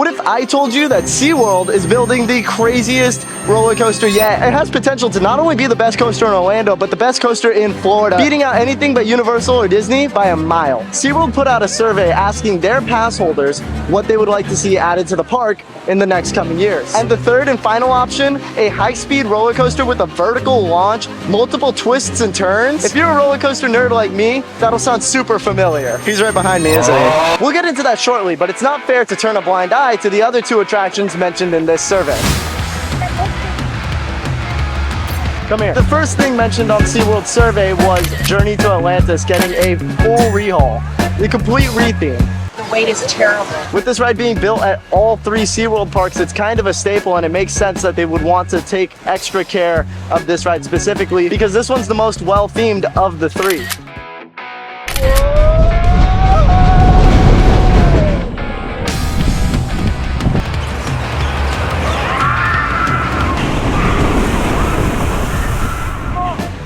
What if I told you that SeaWorld is building the craziest roller coaster yet? It has potential to not only be the best coaster in Orlando, but the best coaster in Florida, beating out anything but Universal or Disney by a mile. SeaWorld put out a survey asking their pass holders what they would like to see added to the park in the next coming years. And the third and final option, a high-speed roller coaster with a vertical launch, multiple twists and turns. If you're a roller coaster nerd like me, that'll sound super familiar. He's right behind me, isn't he? We'll get into that shortly, but it's not fair to turn a blind eye to the other two attractions mentioned in this survey. Come here. The first thing mentioned on SeaWorld's survey was Journey to Atlantis getting a full rehaul, the complete retheme. The wait is terrible. With this ride being built at all three SeaWorld parks, it's kind of a staple, and it makes sense that they would want to take extra care of this ride specifically because this one's the most well-themed of the three.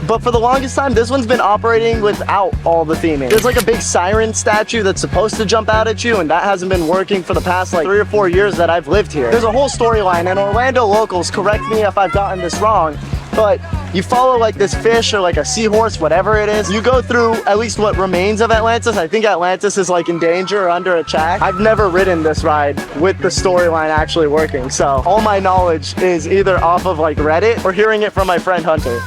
But for the longest time, this one's been operating without all the theming. There's like a big siren statue that's supposed to jump out at you, and that hasn't been working for the past like 3 or 4 years that I've lived here. There's a whole storyline, and Orlando locals, correct me if I've gotten this wrong, but you follow like this fish or like a seahorse, whatever it is. You go through at least what remains of Atlantis. I think Atlantis is like in danger or under attack. I've never ridden this ride with the storyline actually working, so all my knowledge is either off of like Reddit or hearing it from my friend Hunter.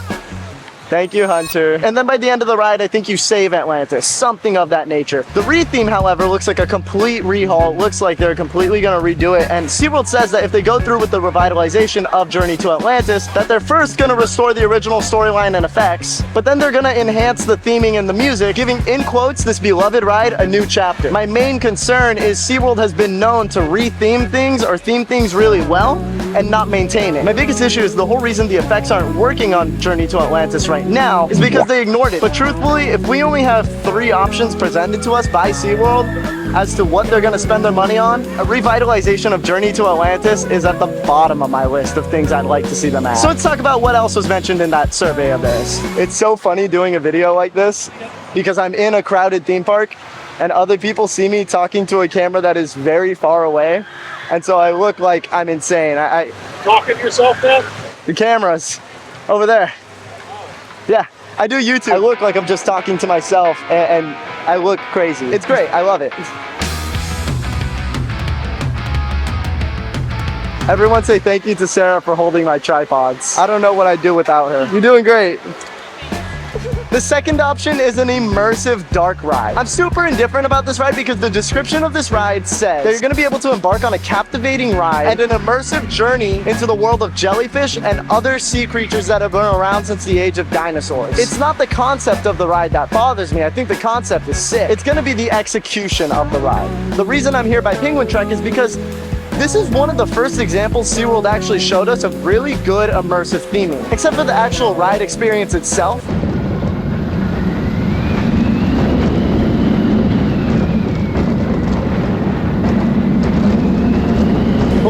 Thank you, Hunter. And then by the end of the ride, I think you save Atlantis, something of that nature. The retheme, however, looks like a complete rehaul. It looks like they're completely gonna redo it. And SeaWorld says that if they go through with the revitalization of Journey to Atlantis, that they're first gonna restore the original storyline and effects, but then they're gonna enhance the theming and the music, giving, in quotes, this beloved ride a new chapter. My main concern is SeaWorld has been known to retheme things or theme things really well and not maintain it. My biggest issue is the whole reason the effects aren't working on Journey to Atlantis right now is because they ignored it. But truthfully, if we only have 3 options presented to us by SeaWorld as to what they're gonna spend their money on, a revitalization of Journey to Atlantis is at the bottom of my list of things I'd like to see them add. So let's talk about what else was mentioned in that survey of theirs. It's so funny doing a video like this because I'm in a crowded theme park and other people see me talking to a camera that is very far away, and so I look like I'm insane. I Talking to yourself then? The camera's over there. Yeah, I do YouTube. I look like I'm just talking to myself and I look crazy. It's great, I love it. Everyone say thank you to Sarah for holding my tripods. I don't know what I'd do without her. You're doing great. The second option is an immersive dark ride. I'm super indifferent about this ride because the description of this ride says that you're going to be able to embark on a captivating ride and an immersive journey into the world of jellyfish and other sea creatures that have been around since the age of dinosaurs. It's not the concept of the ride that bothers me. I think the concept is sick. It's going to be the execution of the ride. The reason I'm here by Penguin Trek is because this is one of the first examples SeaWorld actually showed us of really good immersive theming. Except for the actual ride experience itself,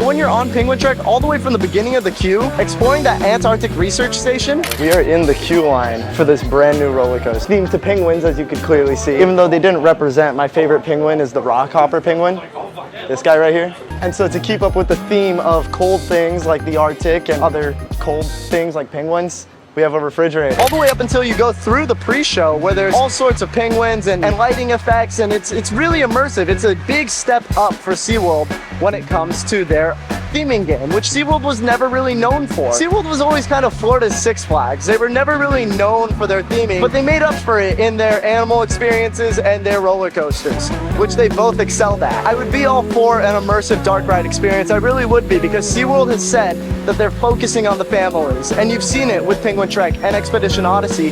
when you're on Penguin Trek, all the way from the beginning of the queue, exploring that Antarctic research station, we are in the queue line for this brand new roller coaster. Themed to penguins, as you could clearly see. Even though they didn't represent, my favorite penguin is the rockhopper penguin. This guy right here. And so to keep up with the theme of cold things like the Arctic and other cold things like penguins, we have a refrigerator. All the way up until you go through the pre-show where there's all sorts of penguins and lighting effects, and it's really immersive. It's a big step up for SeaWorld when it comes to their theming game, which SeaWorld was never really known for. SeaWorld was always kind of Florida's Six Flags. They were never really known for their theming, but they made up for it in their animal experiences and their roller coasters, which they both excelled at. I would be all for an immersive dark ride experience. I really would be, because SeaWorld has said that they're focusing on the families, and you've seen it with Penguin Trek and Expedition Odyssey,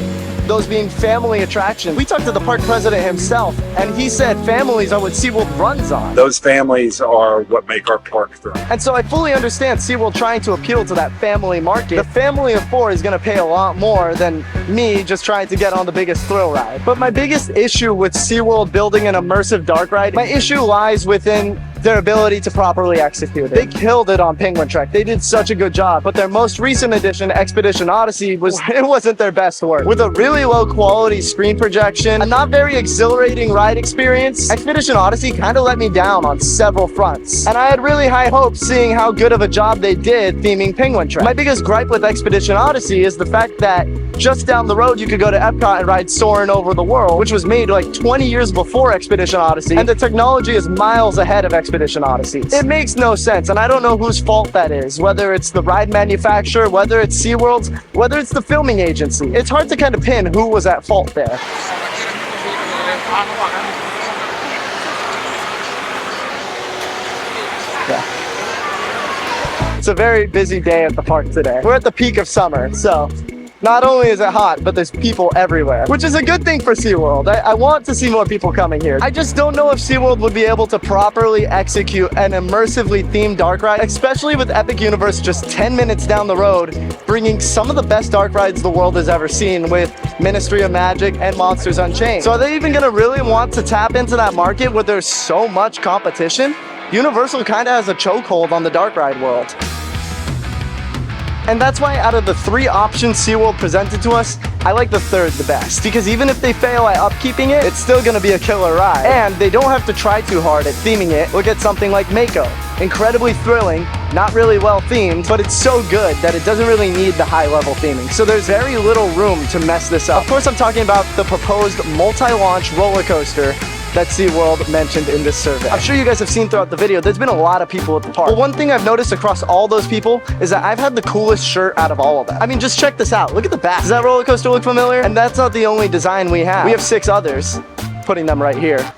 those being family attractions. We talked to the park president himself, and he said families are what SeaWorld runs on. Those families are what make our park thrive. And so I fully understand SeaWorld trying to appeal to that family market. The family of 4 is gonna pay a lot more than me just trying to get on the biggest thrill ride. But my biggest issue with SeaWorld building an immersive dark ride, my issue lies within their ability to properly execute it. They killed it on Penguin Trek. They did such a good job, but their most recent edition, Expedition Odyssey, it wasn't their best work. With a really low quality screen projection, a not very exhilarating ride experience, Expedition Odyssey kind of let me down on several fronts. And I had really high hopes seeing how good of a job they did theming Penguin Trek. My biggest gripe with Expedition Odyssey is the fact that just down the road you could go to Epcot and ride Soarin' Over the World, which was made like 20 years before Expedition Odyssey, and the technology is miles ahead of Expedition Odyssey. It makes no sense, and I don't know whose fault that is, whether it's the ride manufacturer, whether it's SeaWorld's, whether it's the filming agency. It's hard to kind of pin who was at fault there. Yeah. It's a very busy day at the park today. We're at the peak of summer, so not only is it hot, but there's people everywhere, which is a good thing for SeaWorld. I want to see more people coming here. I just don't know if SeaWorld would be able to properly execute an immersively themed dark ride, especially with Epic Universe just 10 minutes down the road, bringing some of the best dark rides the world has ever seen with Ministry of Magic and Monsters Unchained. So are they even gonna really want to tap into that market where there's so much competition? Universal kind of has a chokehold on the dark ride world. And that's why out of the 3 options SeaWorld presented to us, I like the third the best. Because even if they fail at upkeeping it, it's still gonna be a killer ride. And they don't have to try too hard at theming it. Look at something like Mako. Incredibly thrilling, not really well themed, but it's so good that it doesn't really need the high level theming. So there's very little room to mess this up. Of course, I'm talking about the proposed multi-launch roller coaster that SeaWorld mentioned in this survey. I'm sure you guys have seen throughout the video, there's been a lot of people at the park. But one thing I've noticed across all those people is that I've had the coolest shirt out of all of them. I mean, just check this out. Look at the back. Does that roller coaster look familiar? And that's not the only design we have. We have 6 others, putting them right here.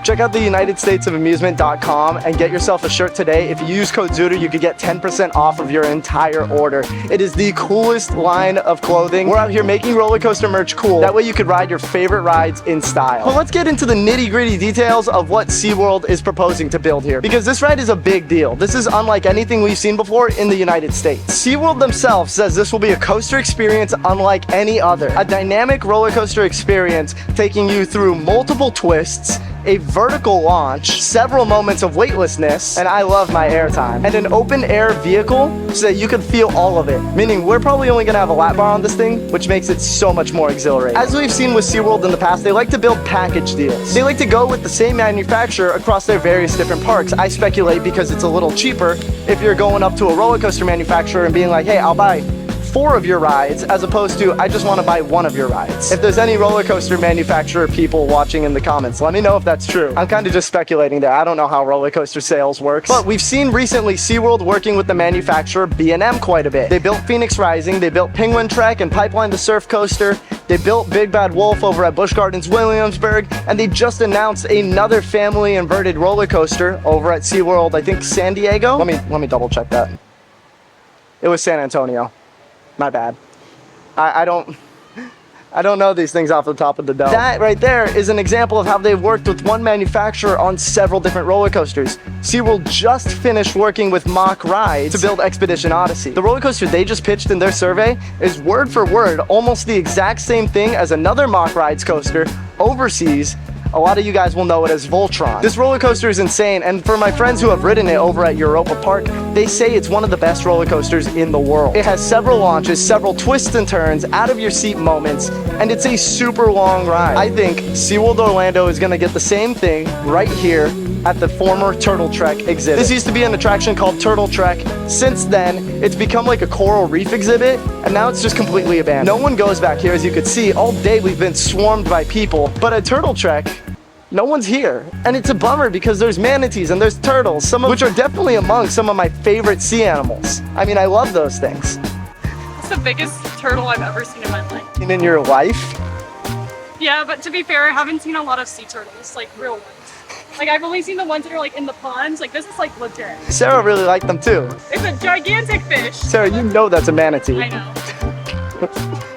Check out the UnitedStatesOfAmusement.com and get yourself a shirt today. If you use code Zooter, you could get 10% off of your entire order. It is the coolest line of clothing. We're out here making roller coaster merch cool. That way you could ride your favorite rides in style. But let's get into the nitty-gritty details of what SeaWorld is proposing to build here, because this ride is a big deal. This is unlike anything we've seen before in the United States. SeaWorld themselves says this will be a coaster experience unlike any other. A dynamic roller coaster experience taking you through multiple twists, a vertical launch, several moments of weightlessness, and I love my airtime, and an open air vehicle so that you can feel all of it. Meaning we're probably only gonna have a lap bar on this thing, which makes it so much more exhilarating. As we've seen with SeaWorld in the past, they like to build package deals. They like to go with the same manufacturer across their various different parks. I speculate because it's a little cheaper if you're going up to a roller coaster manufacturer and being like, hey, I'll buy 4 of your rides, as opposed to I just want to buy 1 of your rides. If there's any roller coaster manufacturer people watching in the comments, let me know if that's true. I'm kind of just speculating there. I don't know how roller coaster sales works. But we've seen recently SeaWorld working with the manufacturer B&M quite a bit. They built Phoenix Rising, they built Penguin Trek and Pipeline the Surf Coaster, they built Big Bad Wolf over at Busch Gardens Williamsburg, and they just announced another family inverted roller coaster over at SeaWorld, I think San Diego? Let me double check that. It was San Antonio. My bad. I don't know these things off the top of the dome. That right there is an example of how they've worked with one manufacturer on several different roller coasters. SeaWorld just finished working with Mack Rides to build Expedition Odyssey. The roller coaster they just pitched in their survey is word for word almost the exact same thing as another Mack Rides coaster overseas. A lot of you guys will know it as Voltron. This roller coaster is insane, and for my friends who have ridden it over at Europa Park, they say it's one of the best roller coasters in the world. It has several launches, several twists and turns, out of your seat moments, and it's a super long ride. I think SeaWorld Orlando is gonna get the same thing right here at the former Turtle Trek exhibit. This used to be an attraction called Turtle Trek. Since then, it's become like a coral reef exhibit, and now it's just completely abandoned. No one goes back here, as you could see. All day we've been swarmed by people, but at Turtle Trek, no one's here. And it's a bummer because there's manatees and there's turtles, some of which are definitely among some of my favorite sea animals. I mean, I love those things. It's the biggest turtle I've ever seen in my life. And in your life? Yeah, but to be fair, I haven't seen a lot of sea turtles, like real ones. Like I've only seen the ones that are like in the ponds. Like this is like legit. Sarah really liked them too. It's a gigantic fish. Sarah, you know that's a manatee. I know.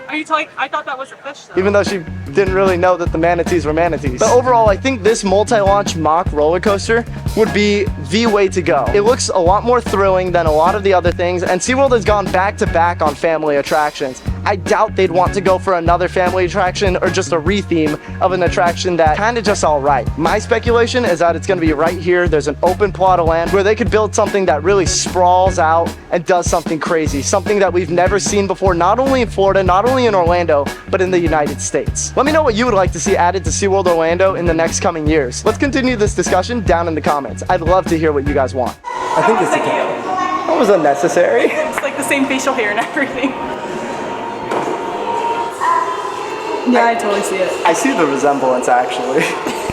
Are you telling? I thought that was a fish though. Even though she didn't really know that the manatees were manatees. But overall, I think this multi-launch Mack roller coaster would be the way to go. It looks a lot more thrilling than a lot of the other things, and SeaWorld has gone back to back on family attractions. I doubt they'd want to go for another family attraction or just a retheme of an attraction that kind of just all right. My speculation is that it's going to be right here. There's an open plot of land where they could build something that really sprawls out and does something crazy, something that we've never seen before, not only in Florida, not only in Orlando, but in the United States. Let me know what you would like to see added to SeaWorld Orlando in the next coming years. Let's continue this discussion down in the comments. I'd love to hear what you guys want. I think it's that was unnecessary. It's like the same facial hair and everything. Yeah, I totally see it. I see the resemblance actually.